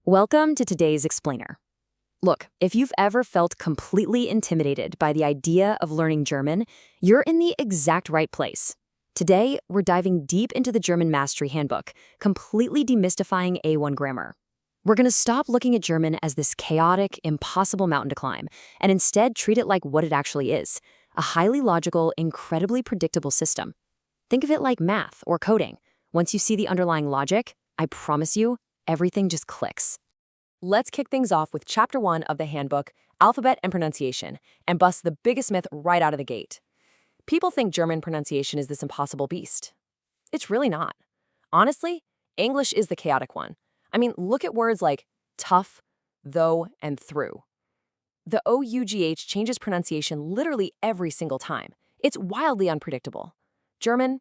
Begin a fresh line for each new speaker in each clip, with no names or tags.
Welcome to today's explainer. Look, if you've ever felt completely intimidated by the idea of learning German, you're in the exact right place. Today, we're diving deep into the German Mastery Handbook, completely demystifying A1 grammar. We're going to stop looking at German as this chaotic, impossible mountain to climb, and instead treat it like what it actually is, a highly logical, incredibly predictable system. Think of it like math or coding. Once you see the underlying logic, I promise you, everything just clicks. Let's kick things off with Chapter 1 of the handbook, Alphabet and Pronunciation, and bust the biggest myth right out of the gate. People think German pronunciation is this impossible beast. It's really not. Honestly, English is the chaotic one. I mean, look at words like tough, though, and through. The OUGH changes pronunciation literally every single time. It's wildly unpredictable. German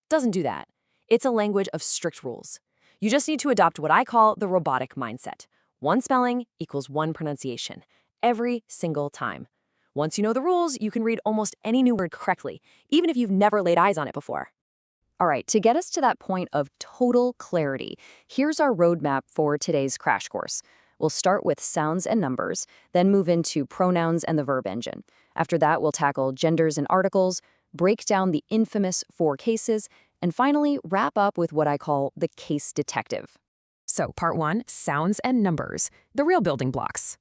doesn't do that. It's a language of strict rules. You just need to adopt what I call the robotic mindset. One spelling equals one pronunciation, every single time. Once you know the rules, you can read almost any new word correctly, even if you've never laid eyes on it before. All right, to get us to that point of total clarity, here's our roadmap for today's crash course. We'll start with sounds and numbers, then move into pronouns and the verb engine. After that, we'll tackle genders and articles, break down the infamous 4 cases, and finally wrap up with what I call the case detective.
So, Part 1, Sounds and Numbers, the real building blocks.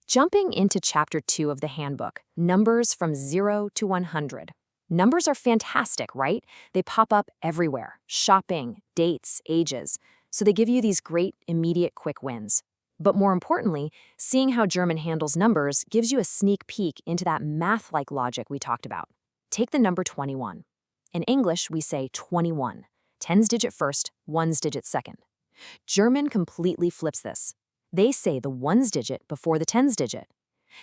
Jumping into Chapter 2 of the handbook, numbers from 0 to 100. Numbers are fantastic, right? They pop up everywhere, shopping, dates, ages. So they give you these great, immediate, quick wins. But more importantly, seeing how German handles numbers gives you a sneak peek into that math-like logic we talked about. Take the number 21. In English, we say 21. 10's digit first, 1's digit second. German completely flips this. They say the 1's digit before the 10's digit.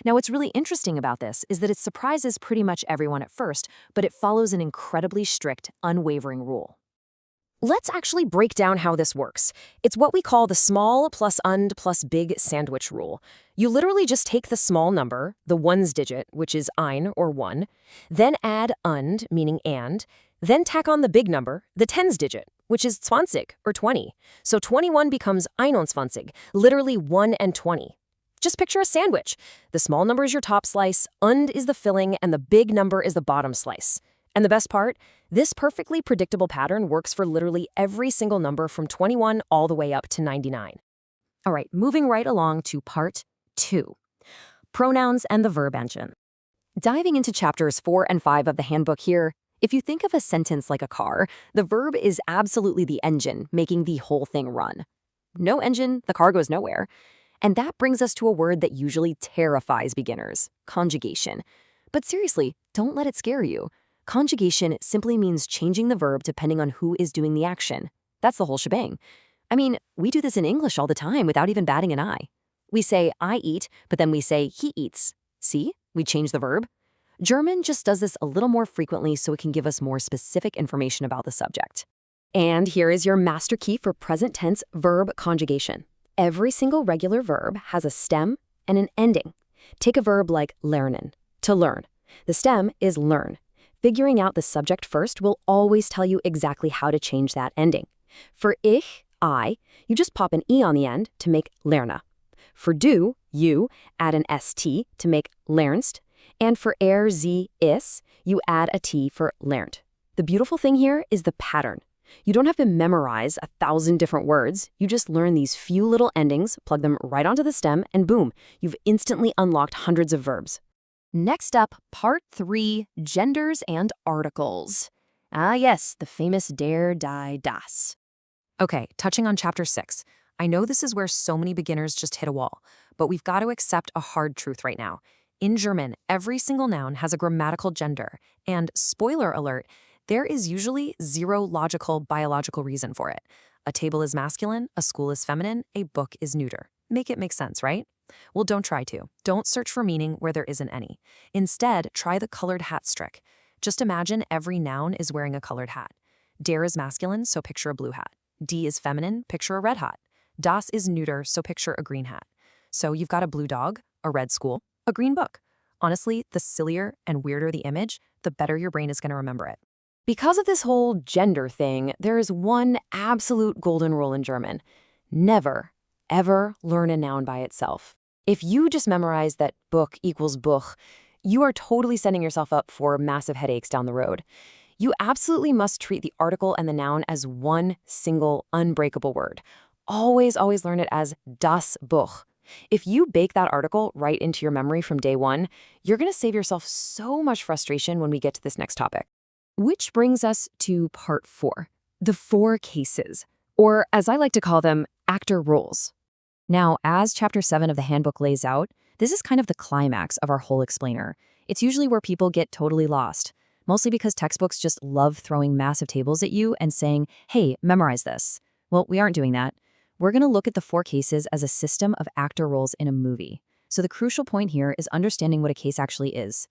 Now, what's really interesting about this is that it surprises pretty much everyone at first, but it follows an incredibly strict, unwavering rule. Let's actually break down how this works. It's what we call the small plus und plus big sandwich rule. You literally just take the small number, the 1's digit, which is ein or 1, then add und, meaning and, then tack on the big number, the 10's digit, which is 20 or 20. So 21 becomes 21, literally 1 and 20. Just picture a sandwich. The small number is your top slice, und is the filling, and the big number is the bottom slice. And the best part? This perfectly predictable pattern works for literally every single number from 21 all the way up to 99. All right, moving right along to Part 2. Pronouns and the verb engine. Diving into Chapters 4 and 5 of the handbook here, if you think of a sentence like a car, the verb is absolutely the engine making the whole thing run. No engine, the car goes nowhere. And that brings us to a word that usually terrifies beginners, conjugation. But seriously, don't let it scare you. Conjugation simply means changing the verb depending on who is doing the action. That's the whole shebang. I mean, we do this in English all the time without even batting an eye. We say, I eat, but then we say, he eats. See? We change the verb. German just does this a little more frequently so it can give us more specific information about the subject. And here is your master key for present tense verb conjugation. Every single regular verb has a stem and an ending. Take a verb like lernen, to learn. The stem is learn. Figuring out the subject first will always tell you exactly how to change that ending. For ich, I, you just pop an E on the end to make lerne. For du, you, add an ST to make lernst. And for sie, is, you add a T for lernt. The beautiful thing here is the pattern. You don't have to memorize 1,000 different words. You just learn these few little endings, plug them right onto the stem, and boom, you've instantly unlocked hundreds of verbs. Next up, Part 3, Genders and Articles. Ah yes, the famous der, die, das.
Okay, touching on Chapter 6. I know this is where so many beginners just hit a wall, but we've got to accept a hard truth right now. In German, every single noun has a grammatical gender, and spoiler alert, there is usually zero logical, biological reason for it. A table is masculine, a school is feminine, a book is neuter. Make it make sense, right? Well, don't try to. Don't search for meaning where there isn't any. Instead, try the colored hat trick. Just imagine every noun is wearing a colored hat. Der is masculine, so picture a blue hat. Die is feminine, picture a red hat. Das is neuter, so picture a green hat. So you've got a blue dog, a red school, a green book. Honestly, the sillier and weirder the image, the better your brain is going to remember it. Because of this whole gender thing, there is one absolute golden rule in German. Never,
ever learn a noun by itself. If you just memorize that book equals Buch, you are totally setting yourself up for massive headaches down the road. You absolutely must treat the article and the noun as one single unbreakable word. Always, always learn it as das Buch. If you bake that article right into your memory from day one, you're going to save yourself so much frustration when we get to this next topic. Which brings us to part 4, the 4 cases, or as I like to call them, actor roles. Now, as chapter 7 of the handbook lays out, this is kind of the climax of our whole explainer. It's usually where people get totally lost, mostly because textbooks just love throwing massive tables at you and saying, hey, memorize this. Well, we aren't doing that. We're going to look at the 4 cases as a system of actor roles in a movie. So the crucial point here is understanding what a case actually is.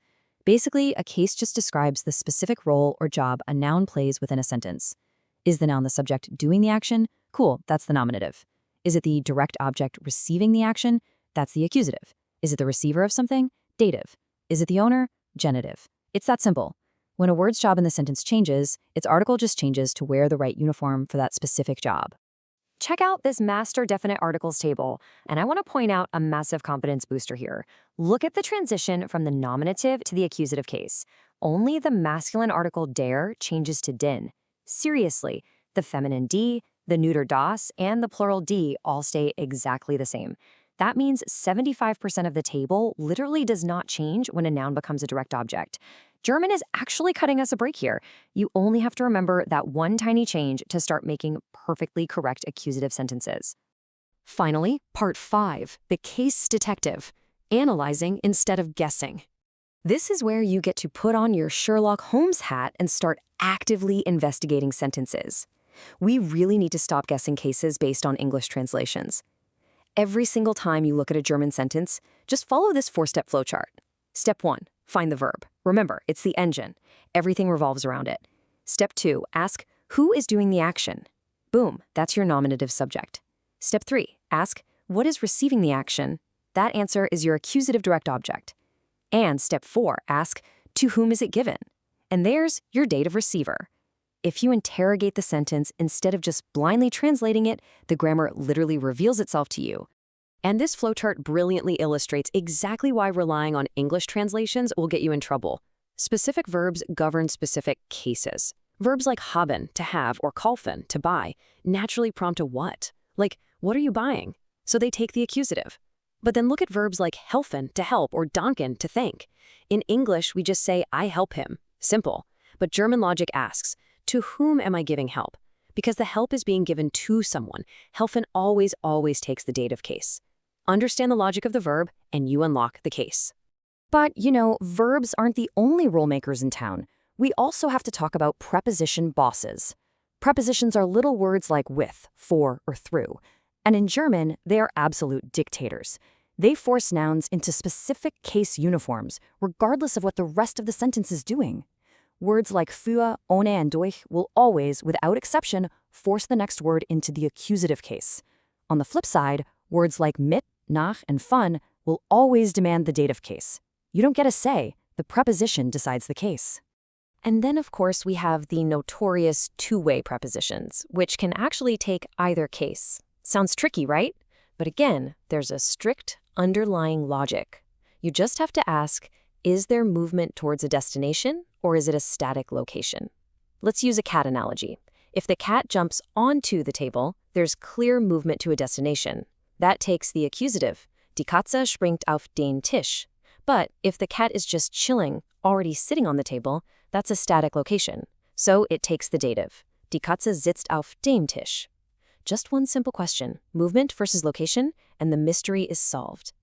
Basically, a case just describes the specific role or job a noun plays within a sentence. Is the noun the subject doing the action? Cool, that's the nominative. Is it the direct object receiving the action? That's the accusative. Is it the receiver of something? Dative. Is it the owner? Genitive. It's that simple. When a word's job in the sentence changes, its article just changes to wear the right uniform for that specific job. Check out this master definite articles table, and I want to point out a massive confidence booster here. Look at the transition from the nominative to the accusative case. Only the masculine article der changes to den. Seriously, the feminine die, the neuter das, and the plural die all stay exactly the same. That means 75% of the table literally does not change when a noun becomes a direct object. German is actually cutting us a break here. You only have to remember that one tiny change to start making perfectly correct accusative sentences. Finally, part 5, the case detective, analyzing instead of guessing. This is where you get to put on your Sherlock Holmes hat and start actively investigating sentences. We really need to stop guessing cases based on English translations. Every single time you look at a German sentence, just follow this 4-step flowchart. Step 1, find the verb. Remember, it's the engine. Everything revolves around it. Step 2, ask, who is doing the action? Boom, that's your nominative subject. Step 3, ask, what is receiving the action? That answer is your accusative direct object. And step 4, ask, to whom is it given? And there's your dative receiver. If you interrogate the sentence instead of just blindly translating it, the grammar literally reveals itself to you. And this flowchart brilliantly illustrates exactly why relying on English translations will get you in trouble. Specific verbs govern specific cases. Verbs like haben, to have, or kaufen, to buy, naturally prompt a what. Like, what are you buying? So they take the accusative. But then look at verbs like helfen, to help, or danken, to thank. In English, we just say, I help him. Simple. But German logic asks, to whom am I giving help? Because the help is being given to someone. Helfen always takes the dative case. Understand the logic of the verb, and you unlock the case. But, verbs aren't the only rule makers in town. We also have to talk about preposition bosses. Prepositions are little words like with, for, or through. And in German, they are absolute dictators. They force nouns into specific case uniforms, regardless of what the rest of the sentence is doing. Words like für, ohne, and durch will always, without exception, force the next word into the accusative case. On the flip side, words like mit, nach, and von will always demand the dative case. You don't get a say. The preposition decides the case. And then, of course, we have the notorious two-way prepositions, which can actually take either case. Sounds tricky, right? But again, there's a strict underlying logic. You just have to ask, is there movement towards a destination, or is it a static location? Let's use a cat analogy. If the cat jumps onto the table, there's clear movement to a destination. That takes the accusative. Die Katze springt auf den Tisch. But if the cat is just chilling, already sitting on the table, that's a static location. So it takes the dative. Die Katze sitzt auf dem Tisch. Just one simple question, movement versus location, and the mystery is solved.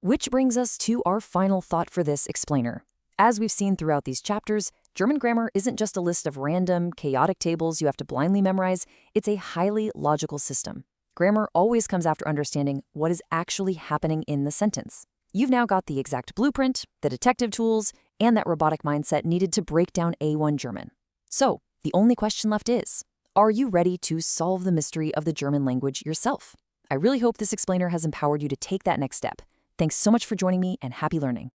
Which brings us to our final thought for this explainer. As we've seen throughout these chapters, German grammar isn't just a list of random, chaotic tables you have to blindly memorize, it's a highly logical system. Grammar always comes after understanding what is actually happening in the sentence. You've now got the exact blueprint, the detective tools, and that robotic mindset needed to break down A1 German. So, the only question left is, are you ready to solve the mystery of the German language yourself? I really hope this explainer has empowered you to take that next step. Thanks so much for joining me, and happy learning.